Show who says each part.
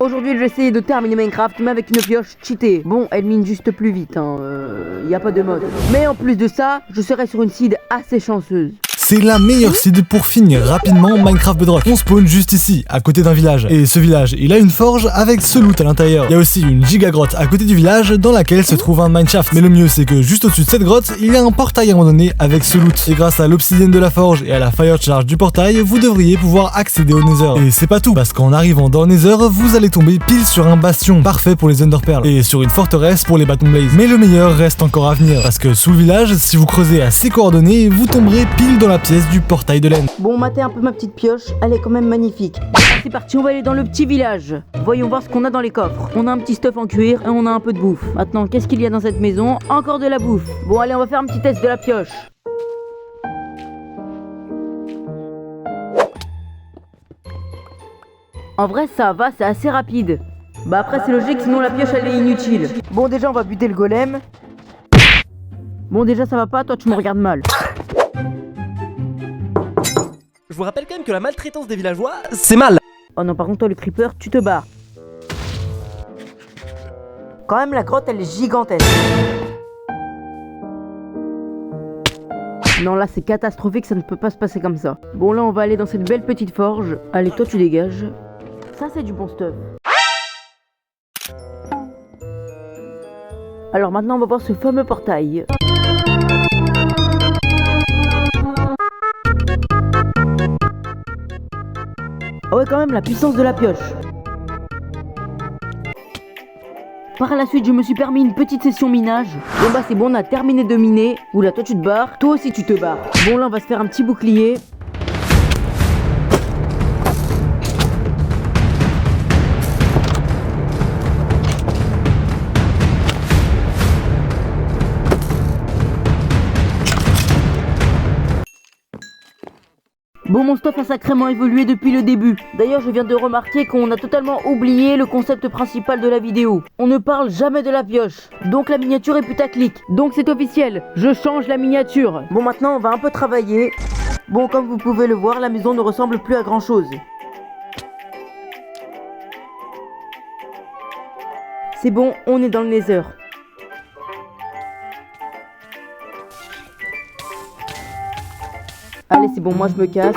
Speaker 1: Aujourd'hui je vais essayer de terminer Minecraft mais avec une pioche cheatée. Bon, elle mine juste plus vite, y a pas de mode. Mais en plus de ça, je serai sur une seed assez chanceuse.
Speaker 2: C'est la meilleure seed pour finir rapidement Minecraft Bedrock. On spawn juste ici, à côté d'un village. Et ce village, il a une forge avec ce loot à l'intérieur. Il y a aussi une giga grotte à côté du village dans laquelle se trouve un mineshaft. Mais le mieux c'est que juste au-dessus de cette grotte, il y a un portail abandonné avec ce loot. Et grâce à l'obsidienne de la forge et à la fire charge du portail, vous devriez pouvoir accéder au Nether. Et c'est pas tout, parce qu'en arrivant dans le Nether, vous allez tomber pile sur un bastion, parfait pour les Enderpearls, et sur une forteresse pour les bâtons blaze. Mais le meilleur reste encore à venir, parce que sous le village, si vous creusez à ces coordonnées, vous tomberez pile dans la pièce du portail de laine.
Speaker 1: Bon, matez un peu ma petite pioche, elle est quand même magnifique. C'est parti, on va aller dans le petit village. Voyons voir ce qu'on a dans les coffres. On a un petit stuff en cuir et on a un peu de bouffe. Maintenant, qu'est-ce qu'il y a dans cette maison? Encore de la bouffe. Bon, allez, on va faire un petit test de la pioche. En vrai, ça va, c'est assez rapide. Bah après, c'est logique, sinon la pioche, elle est inutile. Bon, déjà, on va buter le golem. Bon, déjà, ça va pas, toi, tu me regardes mal.
Speaker 3: Je vous rappelle quand même que la maltraitance des villageois, c'est mal.
Speaker 1: Oh non, par contre, toi, le creeper, tu te barres. Quand même, la grotte, elle est gigantesque. Non, là, c'est catastrophique, ça ne peut pas se passer comme ça. Bon, là, on va aller dans cette belle petite forge. Allez, toi, tu dégages. Ça, c'est du bon stuff. Alors maintenant, on va voir ce fameux portail. Ah ouais, quand même, la puissance de la pioche. Par la suite, je me suis permis une petite session minage. Bon bah c'est bon, on a terminé de miner. Oula, toi tu te barres. Toi aussi tu te barres. Bon là, on va se faire un petit bouclier. Bon, mon stuff a sacrément évolué depuis le début. D'ailleurs, je viens de remarquer qu'on a totalement oublié le concept principal de la vidéo. On ne parle jamais de la pioche. Donc la miniature est putaclic. Donc c'est officiel, je change la miniature. Bon, maintenant on va un peu travailler. Bon, comme vous pouvez le voir, la maison ne ressemble plus à grand chose. C'est bon, on est dans le Nether. Allez, c'est bon, moi je me casse.